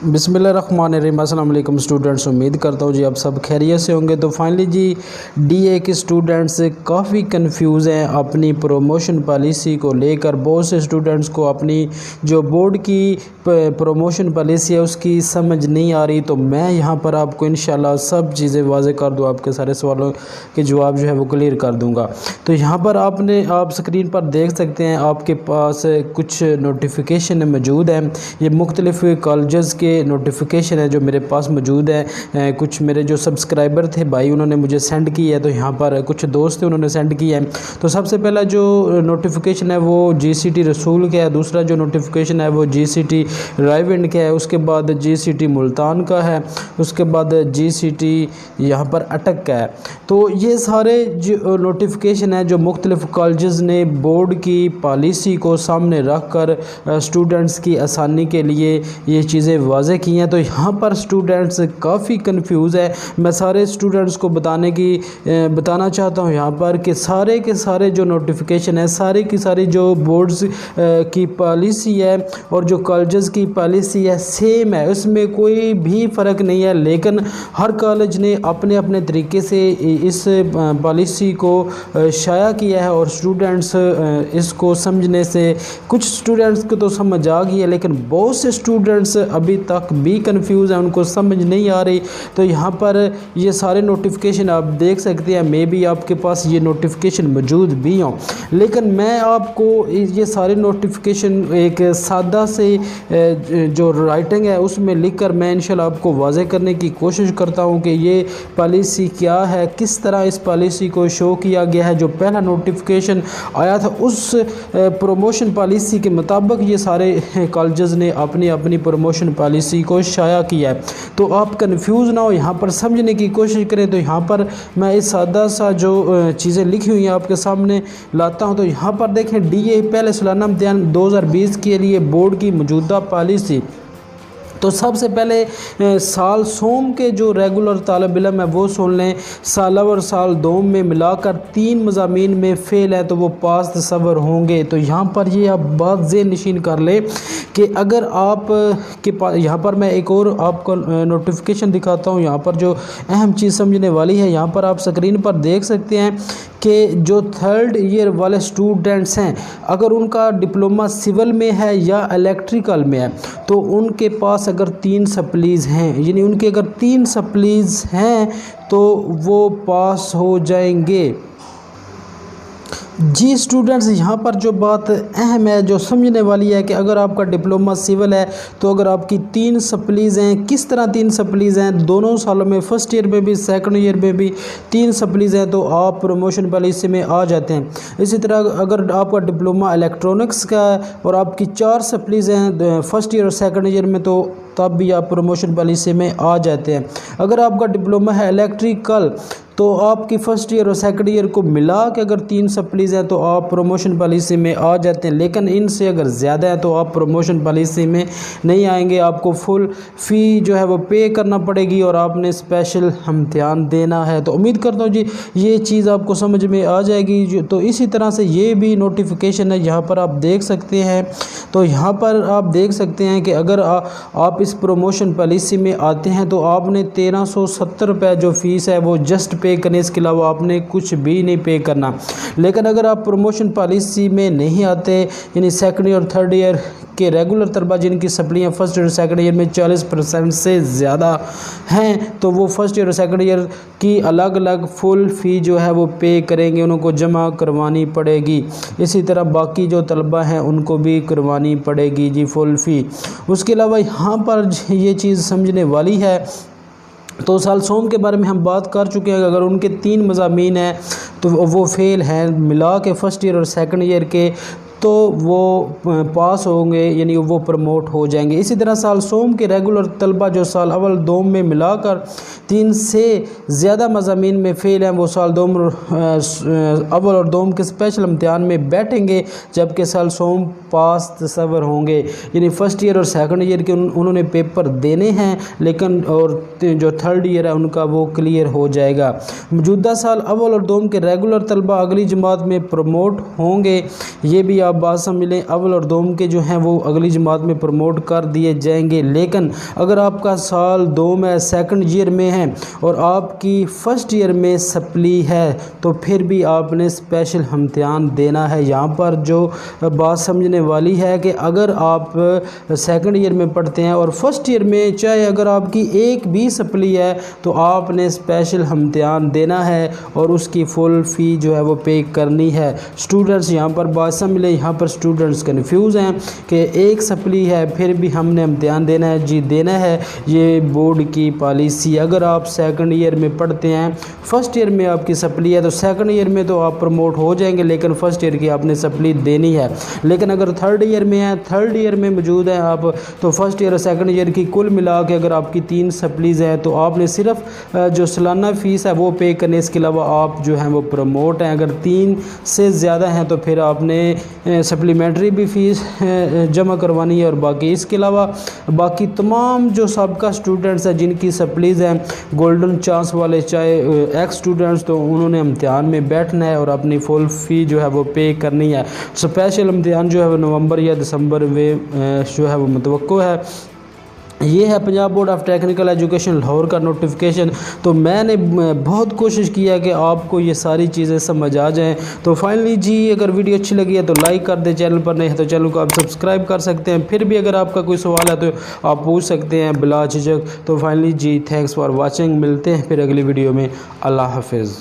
बिस्मिल्लाहिर्रहमानिर्रहीम। अस्सलाम वालेकुम स्टूडेंट्स, उम्मीद करता हूँ जी आप सब खैरियत से होंगे। तो फाइनली जी डीए के स्टूडेंट्स काफ़ी कंफ्यूज हैं अपनी प्रमोशन पॉलिसी को लेकर। बहुत से स्टूडेंट्स को अपनी जो बोर्ड की प्रमोशन पॉलिसी है उसकी समझ नहीं आ रही। तो मैं यहाँ पर आपको इंशाल्लाह सब चीज़ें वाज़ेह कर दूँ, आपके सारे सवालों के जवाब जो है वो क्लियर कर दूँगा। तो यहाँ पर आप स्क्रीन पर देख सकते हैं, आपके पास कुछ नोटिफिकेशन मौजूद हैं। ये मुख्तलिफ़ कॉलेजेस के नोटिफिकेशन है जो मेरे पास मौजूद है। कुछ मेरे जो सब्सक्राइबर थे भाई उन्होंने मुझे सेंड की है, तो यहाँ पर कुछ दोस्त थे उन्होंने सेंड किया है। तो सबसे पहला जो नोटिफिकेशन है वो जीसीटी रसूल का है, दूसरा जो नोटिफिकेशन है वो जीसीटी रायविंड का है, उसके बाद जीसीटी मुल्तान का है, उसके बाद जीसीटी यहाँ पर अटक का है। तो ये सारे जो नोटिफिकेशन है जो मुख्तलिफ़ कॉलेजेस ने बोर्ड की पॉलिसी को सामने रख कर स्टूडेंट्स की आसानी के लिए ये चीज़ें वाज़ेह की हैं। तो यहाँ पर स्टूडेंट्स काफ़ी कंफ्यूज है। मैं सारे स्टूडेंट्स को बताना चाहता हूँ यहाँ पर कि सारे के सारे जो नोटिफिकेशन है, सारी की सारी जो बोर्ड्स की पॉलिसी है और जो कॉलेजेस की पॉलिसी है सेम है, उसमें कोई भी फ़र्क नहीं है। लेकिन हर कॉलेज ने अपने अपने तरीके से इस पॉलिसी को शाया किया है और स्टूडेंट्स इसको समझने से कुछ स्टूडेंट्स को तो समझ आ गई है, लेकिन बहुत से स्टूडेंट्स अभी तक भी कंफ्यूज हैं, उनको समझ नहीं आ रही। तो यहाँ पर ये सारे नोटिफिकेशन आप देख सकते हैं, मे बी आपके पास ये नोटिफिकेशन मौजूद भी हों, लेकिन मैं आपको ये सारे नोटिफिकेशन एक सादा से जो राइटिंग है उसमें लिख कर मैं इंशाल्लाह आपको वाज़ेह करने की कोशिश करता हूँ कि ये पॉलिसी क्या है, किस तरह इस पॉलिसी को शो किया गया है। जो पहला नोटिफिकेशन आया था उस प्रमोशन पॉलिसी के मुताबिक ये सारे कॉलेजेस ने अपनी अपनी प्रमोशन पॉलिसी को शाया किया है। तो आप कंफ्यूज ना हो, यहाँ पर समझने की कोशिश करें। तो यहाँ पर मैं इस सादा सा जो चीज़ें लिखी हुई हैं आपके सामने लाता हूँ। तो यहाँ पर देखें, डीए पहले सालाना इम्तिहान 2020 के लिए बोर्ड की मौजूदा पॉलिसी। तो सबसे पहले साल सोम के जो रेगुलर तालिब इल्म है वो सुन लें। साल अव्वल और साल दोम में मिलाकर 3 मज़ामीन में फ़ेल है तो वो पास तसव्वुर होंगे। तो यहाँ पर ये आप बात ज़हन नशीन कर लें कि अगर आप के पास, यहाँ पर मैं एक और आपको नोटिफिकेशन दिखाता हूँ। यहाँ पर जो अहम चीज़ समझने वाली है, यहाँ पर आप स्क्रीन पर देख सकते हैं कि जो 3rd ईयर वाले स्टूडेंट्स हैं, अगर उनका डिप्लोमा सिविल में है या इलेक्ट्रिकल में है तो उनके पास अगर 3 सप्लीज़ हैं, यानी उनके अगर 3 सप्लीज़ हैं तो वो पास हो जाएंगे। जी स्टूडेंट्स, यहाँ पर जो बात अहम है जो समझने वाली है कि अगर आपका डिप्लोमा सिविल है तो अगर आपकी 3 सप्लीज़ हैं, किस तरह 3 सप्लीज़ हैं, दोनों सालों में फर्स्ट ईयर में भी सेकंड ईयर में भी 3 सप्लीज़ हैं तो आप प्रमोशन पॉलिसी में आ जाते हैं। इसी तरह अगर आपका डिप्लोमा इलेक्ट्रॉनिक्स का है और आपकी 4 सप्लीज़ हैं फर्स्ट ईयर और सेकंड ईयर में तो तब भी आप प्रमोशन पॉलिसी में आ जाते हैं। अगर आपका डिप्लोमा है इलेक्ट्रिकल तो आपकी फ़र्स्ट ईयर और सेकंड ईयर को मिला के अगर 3 सप्लीज़ हैं तो आप प्रमोशन पॉलिसी में आ जाते हैं। लेकिन इनसे अगर ज़्यादा है तो आप प्रमोशन पॉलिसी में नहीं आएंगे, आपको फुल फ़ी जो है वो पे करना पड़ेगी और आपने स्पेशल इम्तिहान देना है। तो उम्मीद करता हूँ जी ये चीज़ आपको समझ में आ जाएगी। तो इसी तरह से ये भी नोटिफिकेशन है, यहाँ पर आप देख सकते हैं। तो यहाँ पर आप देख सकते हैं कि अगर आप इस प्रमोशन पॉलिसी में आते हैं तो आपने 1370 रुपये जो फ़ीस है वो जस्ट पे करने, इसके अलावा आपने कुछ भी नहीं पे करना। लेकिन अगर आप प्रमोशन पॉलिसी में नहीं आते, यानी सेकंड ईयर और थर्ड ईयर के रेगुलर तलबा जिनकी सप्लियाँ फर्स्ट ईयर और सेकंड ईयर में 40% से ज़्यादा हैं तो वो फर्स्ट ईयर और सेकंड ईयर की अलग अलग फुल फ़ी जो है वो पे करेंगे, उनको जमा करवानी पड़ेगी। इसी तरह बाकी जो तलबा हैं उनको भी करवानी पड़ेगी जी फुल फ़ी। उसके अलावा यहाँ पर ये चीज़ समझने वाली है। तो साल सोम के बारे में हम बात कर चुके हैं। अगर उनके 3 मज़ामीन हैं तो वो फ़ेल हैं मिला के फर्स्ट ईयर और सेकंड ईयर के तो वो पास होंगे, यानी वो प्रमोट हो जाएंगे। इसी तरह साल सोम के रेगुलर तलबा जो साल अव्वल दोम में मिलाकर 3 से ज़्यादा मज़ामीन में फ़ेल हैं वो साल दोम अव्वल और दोम के स्पेशल इम्तिहान में बैठेंगे, जबकि साल सोम पास तसव्वुर होंगे। यानी फ़र्स्ट ईयर और सेकंड ईयर के उन्होंने पेपर देने हैं, लेकिन और जो थर्ड ईयर है उनका वो क्लियर हो जाएगा। मौजूदा साल अव्वल और दोम के रेगुलर तलबा अगली जमात में प्रमोट होंगे, ये भी آپ بات سمجھ لیں اول اور دوم کے جو ہیں وہ اگلی جماعت میں پروموٹ کر دیے جائیں گے، لیکن اگر آپ کا سال دوم ہے، سیکنڈ ایئر میں ہے اور آپ کی فرسٹ ایئر میں سپلی ہے تو پھر بھی آپ نے اسپیشل امتحان دینا ہے۔ یہاں پر جو بات سمجھنے والی ہے کہ اگر آپ سیکنڈ ایئر میں پڑھتے ہیں اور فرسٹ ایئر میں چاہے اگر آپ کی ایک بھی سپلی ہے تو آپ نے اسپیشل امتحان دینا ہے اور اس کی فل فی جو ہے وہ پے کرنی ہے۔ اسٹوڈنٹس یہاں پر بات سمجھ لیں، یہاں پر اسٹوڈنٹس کنفیوز ہیں کہ ایک سپلی ہے پھر بھی ہم نے امتحان دینا ہے۔ جی دینا ہے، یہ بورڈ کی پالیسی۔ اگر آپ سیکنڈ ایئر میں پڑھتے ہیں، فرسٹ ایئر میں آپ کی سپلی ہے تو سیکنڈ ایئر میں تو آپ پروموٹ ہو جائیں گے، لیکن فرسٹ ایئر کی آپ نے سپلی دینی ہے۔ لیکن اگر تھرڈ ایئر میں ہیں، تھرڈ ایئر میں موجود ہیں آپ، تو فرسٹ ایئر اور سیکنڈ ایئر کی کل ملا کے اگر آپ کی 3 سپلیز ہیں تو آپ نے صرف جو سالانہ فیس ہے وہ پے کرنے، اس کے علاوہ آپ جو ہیں وہ پروموٹ ہیں۔ اگر 3 سے زیادہ ہیں تو پھر آپ نے سپلیمنٹری بھی فیس جمع کروانی ہے، اور باقی اس کے علاوہ باقی تمام جو سابقہ اسٹوڈنٹس ہیں جن کی سپلیز ہیں گولڈن چانس والے، چاہے ایکس اسٹوڈنٹس، تو انہوں نے امتحان میں بیٹھنا ہے اور اپنی فل فی جو ہے وہ پے کرنی ہے۔ اسپیشل امتحان جو ہے وہ نومبر یا دسمبر میں جو ہے وہ متوقع ہے۔ یہ ہے Punjab board of technical education Lahore کا نوٹیفیکیشن۔ تو میں نے بہت کوشش کیا کہ آپ کو یہ ساری چیزیں سمجھ آ جائیں۔ تو فائنلی جی اگر ویڈیو اچھی لگی ہے تو لائک کر دیں، چینل پر نہیں ہے تو چینل کو آپ سبسکرائب کر سکتے ہیں۔ پھر بھی اگر آپ کا کوئی سوال ہے تو آپ پوچھ سکتے ہیں بلا جھجک۔ تو فائنلی جی تھینکس فار واچنگ، ملتے ہیں پھر اگلی ویڈیو میں۔ اللہ حافظ۔